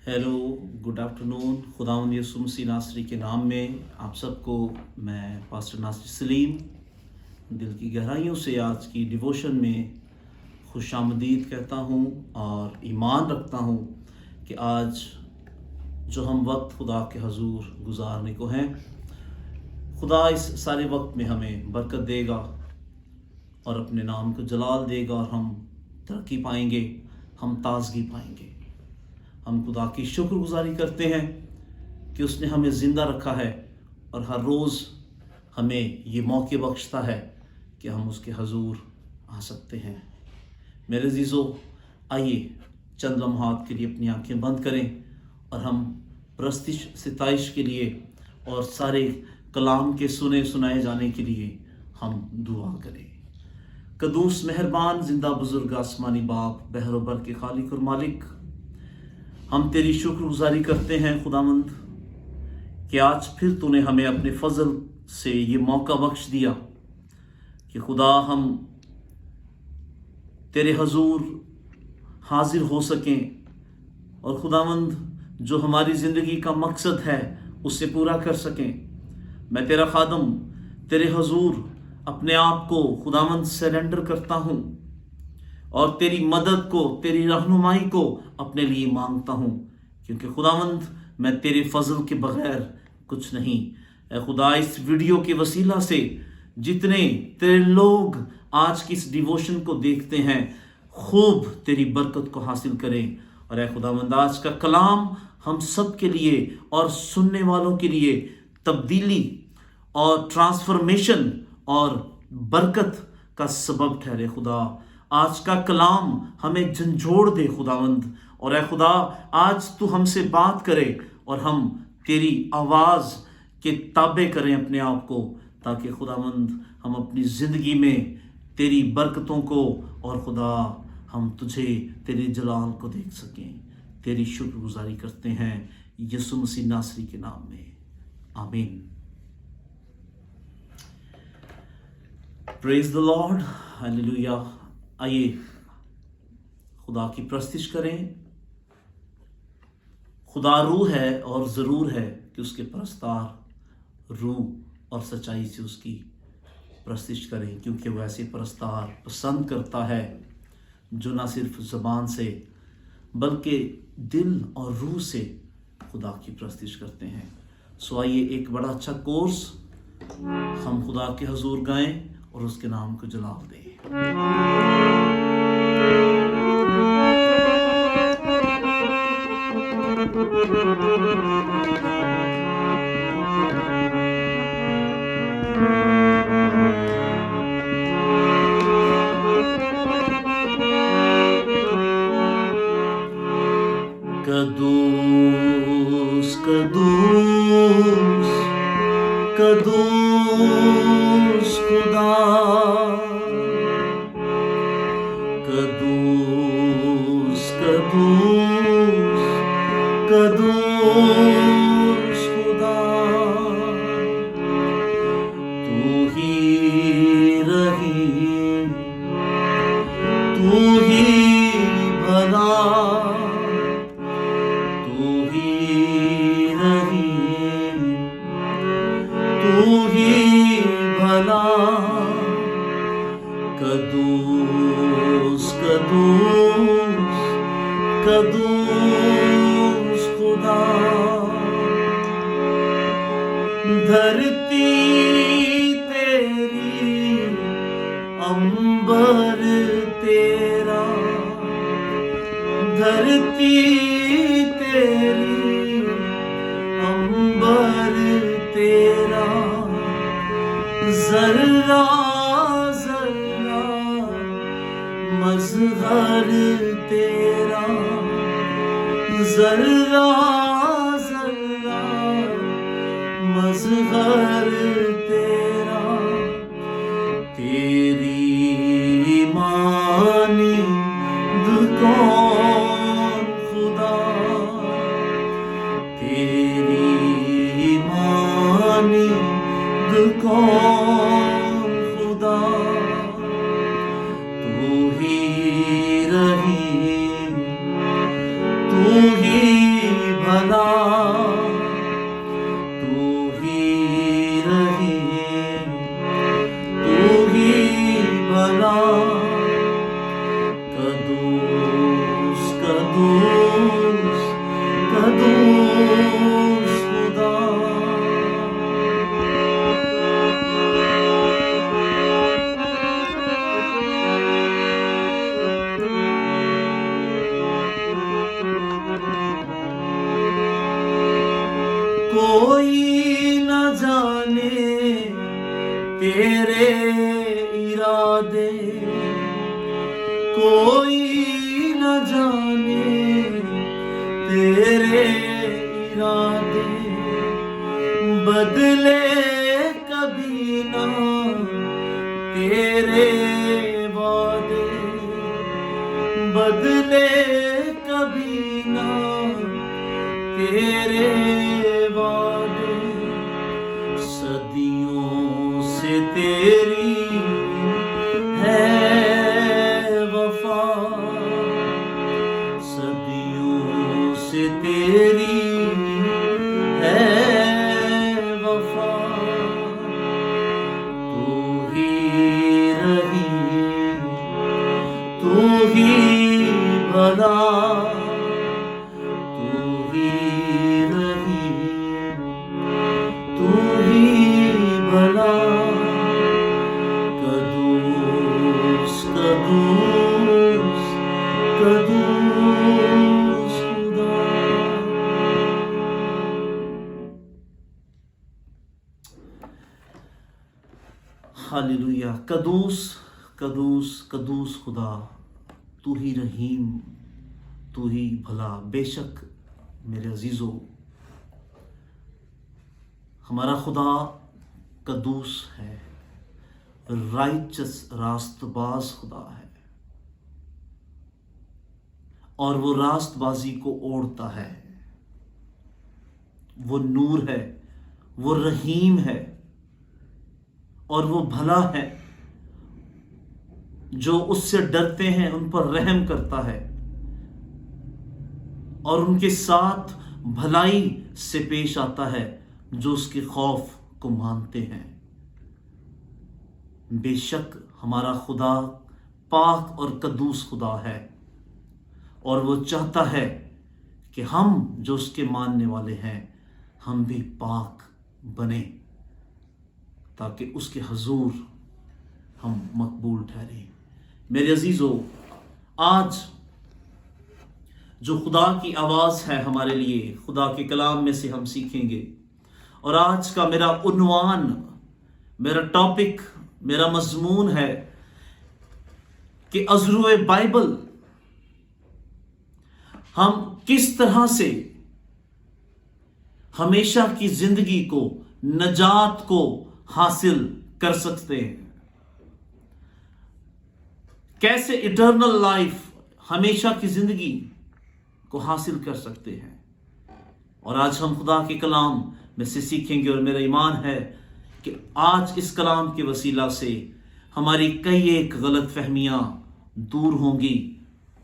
Hello, good afternoon. खुदावंद यीशु मसीह नासरी के नाम में आप सबको मैं पास्टर नासरी सलीम दिल की गहराइयों से आज की डिवोशन में खुशामदीद कहता हूँ और ईमान रखता हूँ कि आज जो हम वक्त खुदा के हजूर गुजारने को हैं, खुदा इस सारे वक्त में हमें बरकत देगा और अपने नाम को जलाल देगा और हम तरक्की पाएंगे, हम ताजगी पाएंगे। हम खुदा की शुक्रगुजारी करते हैं कि उसने हमें ज़िंदा रखा है और हर रोज़ हमें ये मौके बख्शता है कि हम उसके हजूर आ सकते हैं। मेरे अज़ीज़ों, आइए चंद लम्हात के लिए अपनी आंखें बंद करें और हम प्रस्तिश सिताइश के लिए और सारे कलाम के सुने सुनाए जाने के लिए हम दुआ करें। कदूस मेहरबान जिंदा बुजुर्ग आसमानी बाप, बहरो बर के खालिक और मालिक, हम तेरी शुक्रगुजारी करते हैं खुदावंद कि आज फिर तूने हमें अपने फजल से ये मौका बख्श दिया कि खुदा हम तेरे हजूर हाजिर हो सकें और खुदावंद जो हमारी ज़िंदगी का मकसद है उसे पूरा कर सकें। मैं तेरा खादम तेरे हजूर अपने आप को खुदावंद सरेंडर करता हूँ और तेरी मदद को, तेरी रहनुमाई को अपने लिए मांगता हूँ, क्योंकि खुदावंद मैं तेरे फजल के बगैर कुछ नहीं। ऐ खुदा, इस वीडियो के वसीला से जितने तेरे लोग आज की इस डिवोशन को देखते हैं, खूब तेरी बरकत को हासिल करें। और ऐ खुदावंद, आज का कलाम हम सब के लिए और सुनने वालों के लिए तब्दीली और ट्रांसफॉर्मेशन और बरकत का सबब ठहरे। खुदा, आज का कलाम हमें झंझोड़ दे खुदावंद, और ऐ खुदा आज तू हमसे बात करे और हम तेरी आवाज़ के ताबे करें अपने आप को, ताकि खुदावंद हम अपनी ज़िंदगी में तेरी बरकतों को और खुदा हम तुझे, तेरे जलाल को देख सकें। तेरी शुक्रगुजारी करते हैं यीशु मसीह नासरी के नाम में, आमीन। Praise the Lord, hallelujah. आइए खुदा की प्रस्तिश करें। खुदा रूह है और ज़रूर है कि उसके परस्तार रूह और सच्चाई से उसकी प्रस्तिश करें, क्योंकि वो ऐसे परस्तार पसंद करता है जो ना सिर्फ ज़बान से बल्कि दिल और रूह से खुदा की प्रस्तिश करते हैं। सो आइए एक बड़ा अच्छा कोर्स हम खुदा के हजूर गाएं और उसके नाम को जलाल दें। कदूस कदूस कदूस खुदा, कदूस कदूस कदूस खुदा, तू ही रहीम, तू ही भला, तू ही रहीम, तू ही भला, कदूस कदूस कदूस खुदा। धरती तेरी, अंबर तेरा, धरती तेरी, अंबर तेरा, जर्रा जर्रा मज़हर तेरा, जर्रा जर्रा मज़हर तेरा, तेरी मानिंद कौन खुदा, तेरी मानिंद कौन खुदा, तू ही रहीम, तू ही भला, तू ही रहीम, तू ही भला, कदूस कदूस कदूस खुदा। कोई न जाने तेरे इरादे, कोई न जाने तेरे इरादे, बदले कभी ना तेरे वादे, बदले कभी ना तेरे वादे। सदियों से तेरी है वफा, सदियों से तेरी है वफा, तू ही रहीम, तू ही भला, तू ही रहीम, तू ही भला, कदूस कदूस कदूस खुदा। हालेलुया। कदूस कदूस कदूस खुदा, तू ही रहीम, तू ही भला। बेशक मेरे अजीजों, हमारा खुदा कदूस है, राइचस रास्तबाज खुदा है, और वो रास्तबाजी को ओढ़ता है। वो नूर है, वो रहीम है, और वो भला है। जो उससे डरते हैं उन पर रहम करता है, और उनके साथ भलाई से पेश आता है जो उसके खौफ को मानते हैं। बेशक हमारा खुदा पाक और कदूस खुदा है, और वो चाहता है कि हम जो उसके मानने वाले हैं हम भी पाक बने, ताकि उसके हुजूर हम मकबूल ठहरें। मेरे अजीजों, आज जो खुदा की आवाज़ है हमारे लिए, खुदा के कलाम में से हम सीखेंगे। और आज का मेरा उन्वान, मेरा टॉपिक, मेरा मजमून है कि अज़रुए बाइबल हम किस तरह से हमेशा की जिंदगी को, नजात को हासिल कर सकते हैं। कैसे इटर्नल लाइफ, हमेशा की जिंदगी को हासिल कर सकते हैं। और आज हम खुदा के कलाम में से सीखेंगे, और मेरा ईमान है कि आज इस कलाम के वसीला से हमारी कई एक गलत फहमियाँ दूर होंगी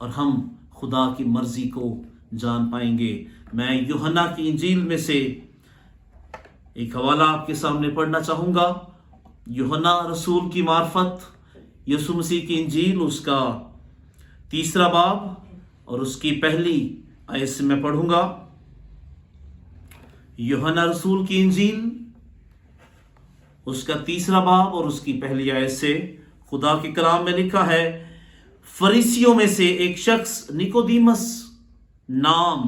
और हम खुदा की मर्जी को जान पाएंगे। मैं यूहन्ना की इंजील में से एक हवाला आपके सामने पढ़ना चाहूँगा। यूहन्ना रसूल की मार्फत यीशु मसीह की इंजील, उसका 3 बाब और उसकी पहली आयत से मैं पढ़ूंगा। यूहन्ना रसूल की इंजील, उसका 3 बाब और उसकी पहली आयत से खुदा के कलाम में लिखा है, फरीसियों में से एक शख्स निकोदीमस नाम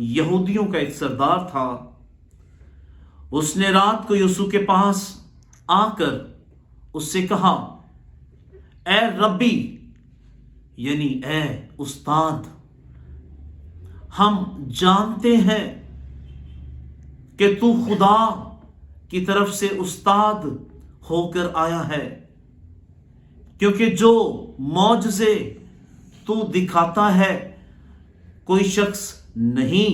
यहूदियों का एक सरदार था। उसने रात को यीशु के पास आकर उससे कहा, ए रब्बी, यानी ए उस्ताद, हम जानते हैं कि तू खुदा की तरफ से उस्ताद होकर आया है, क्योंकि जो मौजज़े तू दिखाता है कोई शख्स नहीं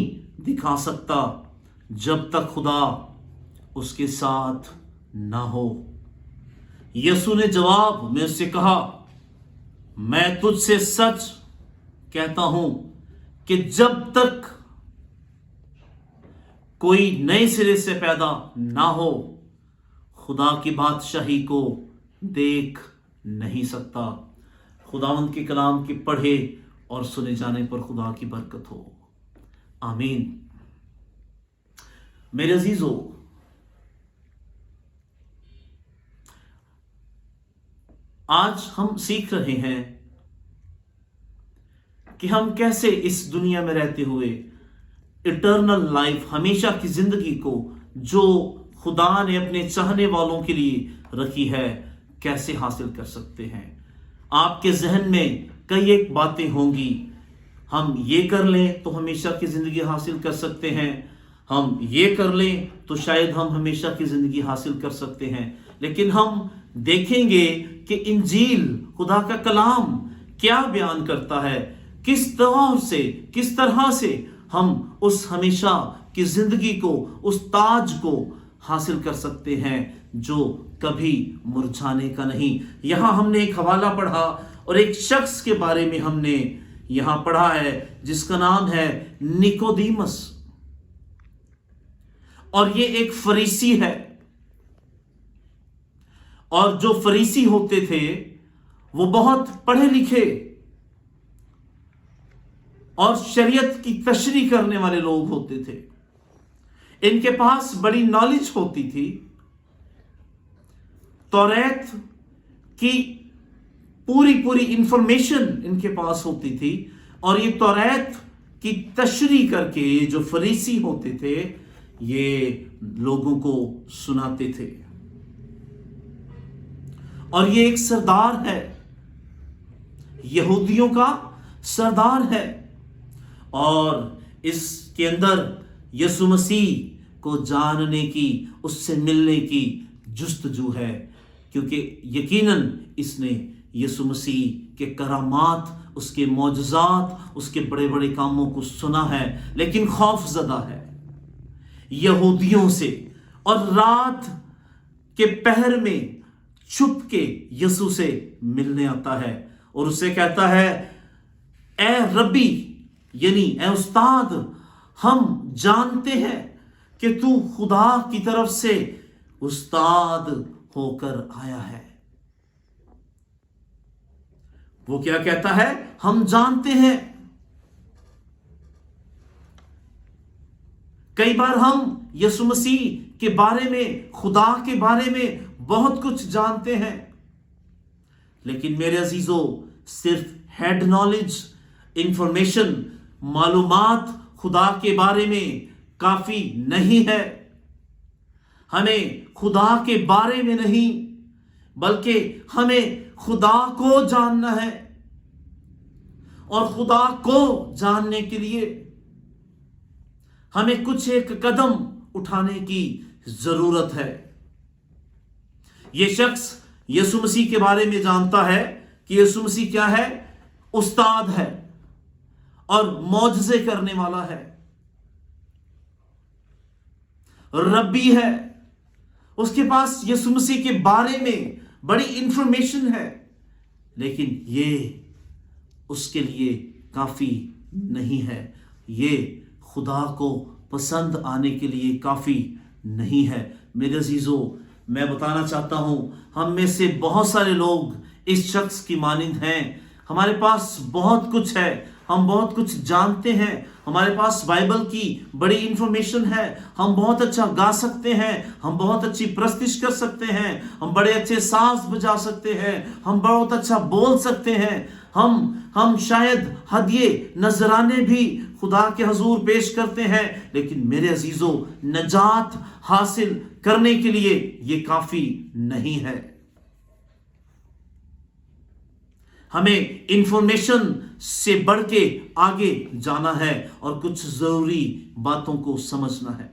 दिखा सकता जब तक खुदा उसके साथ ना हो। यीशु ने जवाब में उससे कहा, मैं तुझसे सच कहता हूं कि जब तक कोई नए सिरे से पैदा ना हो, खुदा की बादशाही को देख नहीं सकता। खुदावंद के कलाम के पढ़े और सुने जाने पर खुदा की बरकत हो। आमीन। मेरे अजीजों, आज हम सीख रहे हैं कि हम कैसे इस दुनिया में रहते हुए इटर्नल लाइफ, हमेशा की जिंदगी को जो खुदा ने अपने चाहने वालों के लिए रखी है, कैसे हासिल कर सकते हैं। आपके जहन में कई एक बातें होंगी, हम ये कर लें तो हमेशा की जिंदगी हासिल कर सकते हैं, हम ये कर लें तो शायद हम हमेशा की जिंदगी हासिल कर सकते हैं। लेकिन हम देखेंगे कि इंजील, खुदा का कलाम क्या बयान करता है, किस तरह से हम उस हमेशा की जिंदगी को, उस ताज को हासिल कर सकते हैं जो कभी मुरझाने का नहीं। यहां हमने एक हवाला पढ़ा और एक शख्स के बारे में हमने यहां पढ़ा है जिसका नाम है निकोदीमस, और ये एक फरीसी है। और जो फरीसी होते थे वो बहुत पढ़े लिखे और शरीयत की तशरीह करने वाले लोग होते थे। इनके पास बड़ी नॉलेज होती थी, तौरात की पूरी इंफॉर्मेशन इनके पास होती थी, और ये तौरात की तशरीह करके जो फरीसी होते थे ये लोगों को सुनाते थे। और ये एक सरदार है, यहूदियों का सरदार है, और इसके अंदर यसु मसीह को जानने की, उससे मिलने की जुस्तजू है, क्योंकि यकीनन इसने यसु मसीह के करामात, उसके मौजज़ात, उसके बड़े बड़े कामों को सुना है, लेकिन खौफजदा है यहूदियों से। और रात के पहर में छुप के यसु से मिलने आता है और उससे कहता है, ए रब्बी, यानी ए उस्ताद, हम जानते हैं कि तू खुदा की तरफ से उस्ताद होकर आया है। वो क्या कहता है? हम जानते हैं। कई बार हम यसु मसीह के बारे में, खुदा के बारे में बहुत कुछ जानते हैं, लेकिन मेरे अजीजों, सिर्फ हेड नॉलेज, इंफॉर्मेशन, मालूमात खुदा के बारे में काफी नहीं है। हमें खुदा के बारे में नहीं, बल्कि हमें खुदा को जानना है, और खुदा को जानने के लिए हमें कुछ एक कदम उठाने की जरूरत है। यह शख्स यसु मसीह के बारे में जानता है कि यसु मसीह क्या है? उस्ताद है और मौजज़े करने वाला है, रब्बी है। उसके पास यसु मसीह के बारे में बड़ी इंफॉर्मेशन है, लेकिन ये उसके लिए काफी नहीं है। ये खुदा को पसंद आने के लिए काफी नहीं है। मेरे अजीजों, मैं बताना चाहता हूं, हम में से बहुत सारे लोग इस शख्स की मानिंद हैं। हमारे पास बहुत कुछ है, हम बहुत कुछ जानते हैं, हमारे पास बाइबल की बड़ी इंफॉर्मेशन है, हम बहुत अच्छा गा सकते हैं, हम बहुत अच्छी प्रस्तुति कर सकते हैं, हम बड़े अच्छे साज बजा सकते हैं, हम बहुत अच्छा बोल सकते हैं, हम शायद हदिये नजराने भी खुदा के हजूर पेश करते हैं। लेकिन मेरे अजीजों, नजात हासिल करने के लिए ये काफी नहीं है। हमें इंफॉर्मेशन से बढ़ के आगे जाना है और कुछ जरूरी बातों को समझना है।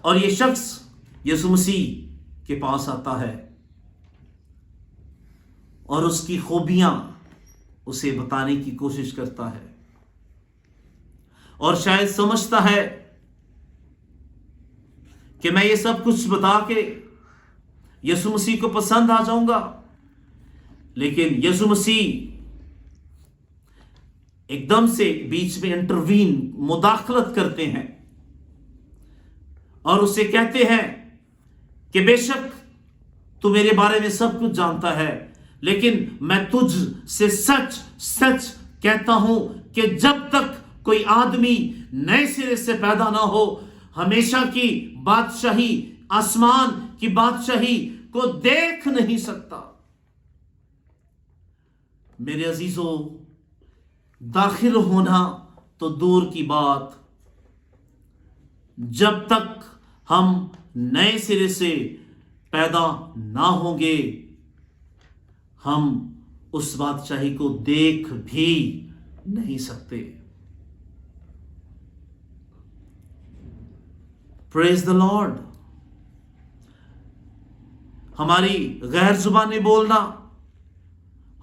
और ये शख्स यसु मसीह के पास आता है और उसकी खूबियां उसे बताने की कोशिश करता है, और शायद समझता है कि मैं ये सब कुछ बता के यसु मसीह को पसंद आ जाऊंगा। लेकिन यसु मसीह ایک دم سے بیچ میں انٹروین مداخلت کرتے ہیں اور اسے کہتے ہیں کہ بے شک تو میرے بارے میں سب کچھ جانتا ہے، لیکن میں تجھ سے سچ سچ کہتا ہوں کہ جب تک کوئی آدمی نئے سرے سے پیدا نہ ہو، ہمیشہ کی بادشاہی، آسمان کی بادشاہی کو دیکھ نہیں سکتا۔ میرے عزیزو، داخل ہونا تو دور کی بات، جب تک ہم نئے سرے سے پیدا نہ ہوں گے ہم اس بادشاہی کو دیکھ بھی نہیں سکتے۔ پریز دا لارڈ۔ ہماری غیر زبانیں بولنا،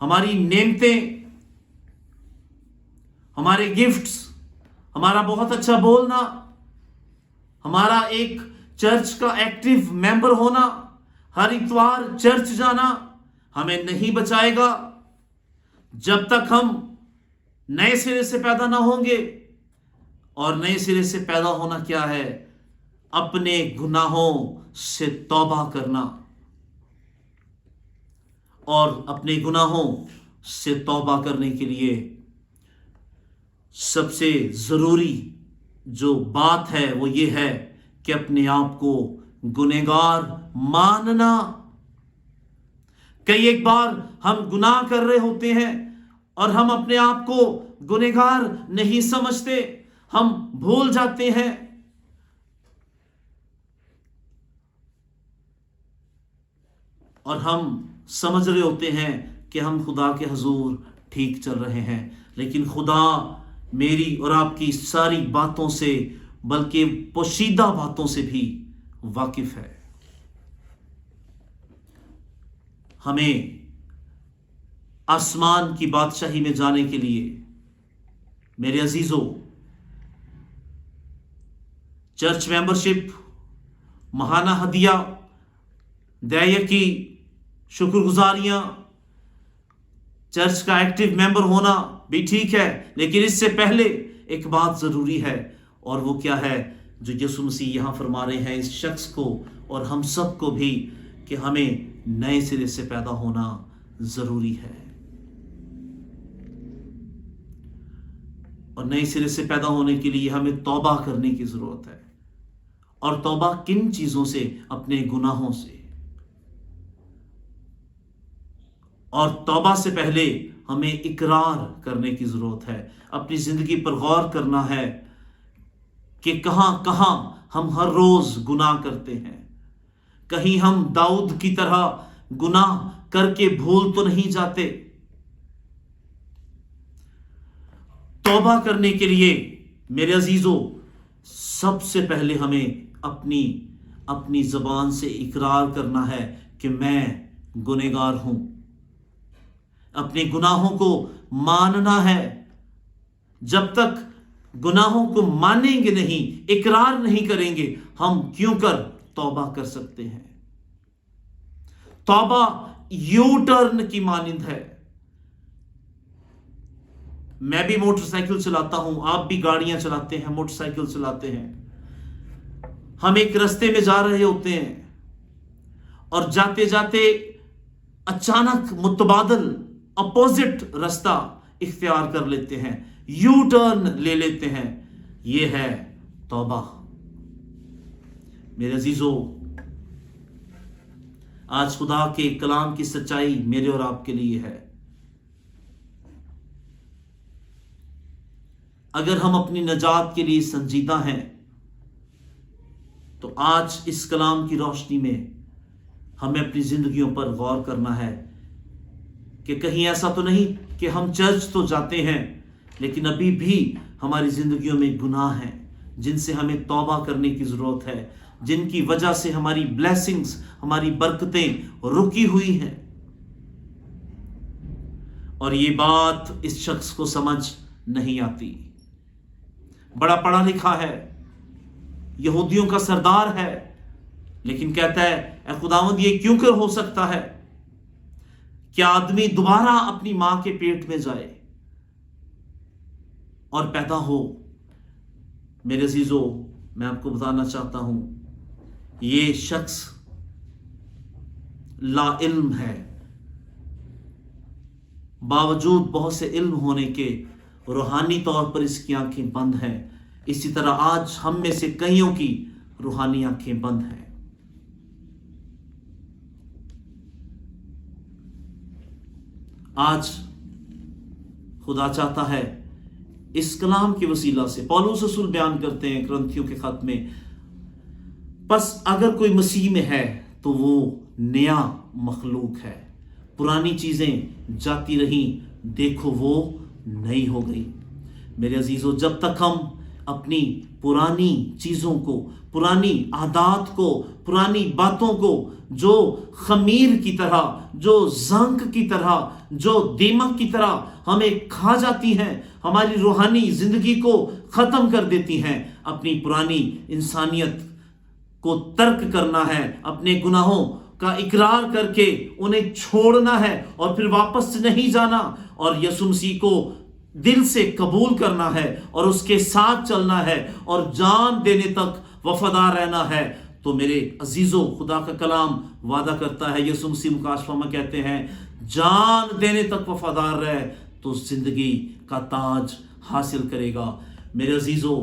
ہماری نعمتیں، ہمارے گفٹس، ہمارا بہت اچھا بولنا، ہمارا ایک چرچ کا ایکٹیو ممبر ہونا، ہر اتوار چرچ جانا ہمیں نہیں بچائے گا جب تک ہم نئے سرے سے پیدا نہ ہوں گے۔ اور نئے سرے سے پیدا ہونا کیا ہے؟ اپنے گناہوں سے توبہ کرنا، اور اپنے گناہوں سے توبہ کرنے کے لیے سب سے ضروری جو بات ہے وہ یہ ہے کہ اپنے آپ کو گنہگار ماننا۔ کئی ایک بار ہم گناہ کر رہے ہوتے ہیں اور ہم اپنے آپ کو گنہگار نہیں سمجھتے، ہم بھول جاتے ہیں اور ہم سمجھ رہے ہوتے ہیں کہ ہم خدا کے حضور ٹھیک چل رہے ہیں، لیکن خدا میری اور آپ کی ساری باتوں سے، بلکہ پوشیدہ باتوں سے بھی واقف ہے۔ ہمیں آسمان کی بادشاہی میں جانے کے لیے میرے عزیزو، چرچ ممبرشپ، ماہانہ ہدیہ، دائیکی، شکر گزاریاں، چرچ کا ایکٹیو ممبر ہونا بھی ٹھیک ہے، لیکن اس سے پہلے ایک بات ضروری ہے، اور وہ کیا ہے جو یسوع مسیح یہاں فرما رہے ہیں اس شخص کو اور ہم سب کو بھی، کہ ہمیں نئے سرے سے پیدا ہونا ضروری ہے۔ اور نئے سرے سے پیدا ہونے کے لیے ہمیں توبہ کرنے کی ضرورت ہے۔ اور توبہ کن چیزوں سے؟ اپنے گناہوں سے۔ اور توبہ سے پہلے ہمیں اقرار کرنے کی ضرورت ہے، اپنی زندگی پر غور کرنا ہے کہ کہاں کہاں ہم ہر روز گناہ کرتے ہیں۔ کہیں ہم داؤد کی طرح گناہ کر کے بھول تو نہیں جاتے؟ توبہ کرنے کے لیے میرے عزیزو، سب سے پہلے ہمیں اپنی زبان سے اقرار کرنا ہے کہ میں گنہگار ہوں۔ اپنے گناہوں کو ماننا ہے۔ جب تک گناہوں کو مانیں گے نہیں، اقرار نہیں کریں گے، ہم کیوں کر توبہ کر سکتے ہیں؟ توبہ یو ٹرن کی مانند ہے۔ میں بھی موٹر سائیکل چلاتا ہوں، آپ بھی گاڑیاں چلاتے ہیں، موٹر سائیکل چلاتے ہیں۔ ہم ایک رستے میں جا رہے ہوتے ہیں اور جاتے جاتے اچانک متبادل اپوزٹ رستہ اختیار کر لیتے ہیں، یو ٹرن لے لیتے ہیں۔ یہ ہے توبہ۔ میرے عزیزو، آج خدا کے کلام کی سچائی میرے اور آپ کے لیے ہے۔ اگر ہم اپنی نجات کے لیے سنجیدہ ہیں تو آج اس کلام کی روشنی میں ہمیں اپنی زندگیوں پر غور کرنا ہے کہ کہیں ایسا تو نہیں کہ ہم چرچ تو جاتے ہیں لیکن ابھی بھی ہماری زندگیوں میں گناہ ہیں جن سے ہمیں توبہ کرنے کی ضرورت ہے، جن کی وجہ سے ہماری بلیسنگز، ہماری برکتیں رکی ہوئی ہیں۔ اور یہ بات اس شخص کو سمجھ نہیں آتی۔ بڑا پڑھا لکھا ہے، یہودیوں کا سردار ہے، لیکن کہتا ہے اے خداوند یہ کیوں کر ہو سکتا ہے کہ آدمی دوبارہ اپنی ماں کے پیٹ میں جائے؟ और पैदा हो। मेरे अजीज़ों, मैं आपको बताना चाहता हूँ, ये शख्स ला इल्म है, बावजूद बहुत से इल्म होने के रूहानी तौर पर इसकी आंखें बंद हैं। इसी तरह आज हम में से कईयों की रूहानी आंखें बंद हैं। आज खुदा चाहता है इस कलाम के वसीला से, पौलुस रसूल बयान करते हैं कुरिन्थियों के खत में, बस अगर कोई मसीह में है तो वो नया मखलूक है, पुरानी चीजें जाती रहीं, देखो वो नई हो गई। मेरे अजीजों, जब तक हम अपनी पुरानी चीजों को, पुरानी आदत को, पुरानी बातों को जो खमीर की तरह, जो जंक की तरह, जो दीमक की तरह हमें खा जाती हैं, हमारी रूहानी जिंदगी को खत्म कर देती हैं, अपनी पुरानी इंसानियत को तर्क करना है, अपने गुनाहों का इकरार करके उन्हें छोड़ना है और फिर वापस नहीं जाना और यीशु मसीह को दिल से कबूल करना है और उसके साथ चलना है और जान देने तक वफादार रहना है। तो मेरे अजीजों, खुदा का कलाम वादा करता है, यीशु मसीह मुकाशफा में कहते हैं, जान देने तक वफादार रहे तो जिंदगी का ताज हासिल करेगा। मेरे अजीजों,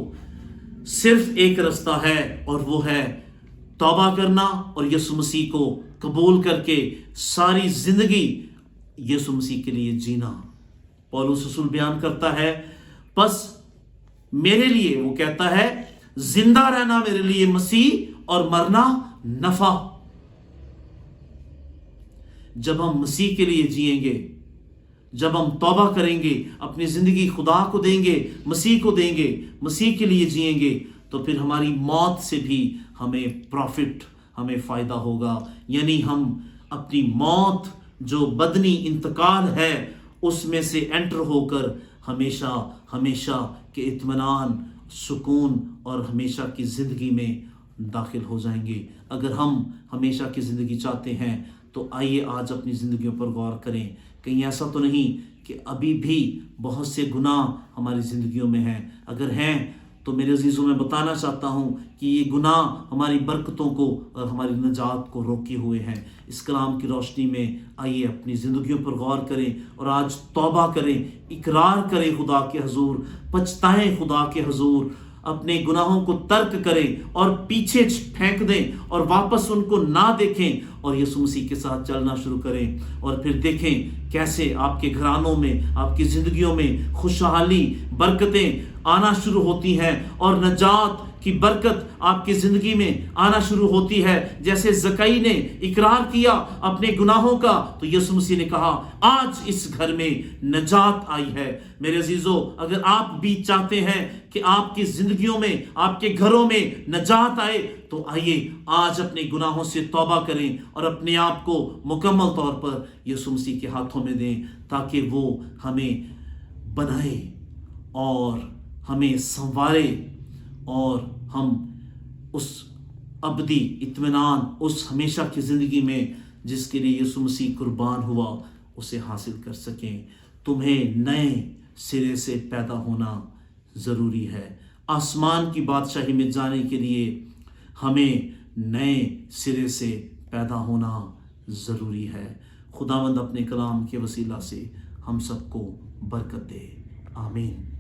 सिर्फ एक रास्ता है और वो है तौबा करना और यीशु मसीह को कबूल करके सारी जिंदगी यीशु मसीह के लिए जीना। पौलुस रसूल बयान करता है, बस मेरे लिए, वो कहता है, जिंदा रहना मेरे लिए मसीह और मरना नफा। जब हम मसीह के लिए जिएंगे, जब हम तौबा करेंगे, अपनी जिंदगी खुदा को देंगे, मसीह को देंगे, मसीह के लिए जिएंगे, तो फिर हमारी मौत से भी हमें प्रॉफिट, हमें फायदा होगा। यानी हम अपनी मौत जो बदनी इंतकाल है उसमें से एंटर होकर हमेशा हमेशा के इत्मीनान, सुकून और हमेशा की ज़िंदगी में दाखिल हो जाएंगे। अगर हम हमेशा की ज़िंदगी चाहते हैं तो आइए आज अपनी ज़िंदगियों पर गौर करें। कहीं ऐसा तो नहीं कि अभी भी बहुत से गुनाह हमारी ज़िंदगियों में हैं? अगर हैं तो मेरे अजीज़ों, मैं बताना चाहता हूँ कि ये गुनाह हमारी बरकतों को और हमारी नजात को रोके हुए हैं। इस कलाम की रोशनी में आइए अपनी ज़िंदगियों पर गौर करें और आज तौबा करें, इकरार करें खुदा के हुजूर, पछताएं खुदा के हुजूर, अपने गुनाहों को तर्क करें और पीछे फेंक दें और वापस उनको ना देखें और यीशु मसीह के साथ चलना शुरू करें। और फिर देखें कैसे आपके घरानों में, आपकी ज़िंदगियों में खुशहाली, बरकतें आना शुरू होती हैं और नजात की बरकत आपकी ज़िंदगी में आना शुरू होती है। जैसे ज़कई ने इकरार किया अपने गुनाहों का, तो यीशु मसीह ने कहा, आज इस घर में नजात आई है। मेरे अजीज़ों, अगर आप भी चाहते हैं कि आपकी ज़िंदगियों में, आपके घरों में नजात आए, तो आइए आज अपने गुनाहों से तौबा करें और अपने आप को मुकम्मल तौर पर यीशु मसीह के हाथों में दें, ताकि वो हमें बनाए और हमें संवारे और हम उस अबदी इत्मीनान, उस हमेशा की ज़िंदगी में जिसके लिए यीशु मसीह कुर्बान हुआ, उसे हासिल कर सकें। तुम्हें नए सिरे से पैदा होना ज़रूरी है। आसमान की बादशाही में जाने के लिए हमें नए सिरे से पैदा होना ज़रूरी है। खुदावंद अपने कलाम के वसीला से हम सबको बरकत दे। आमीन।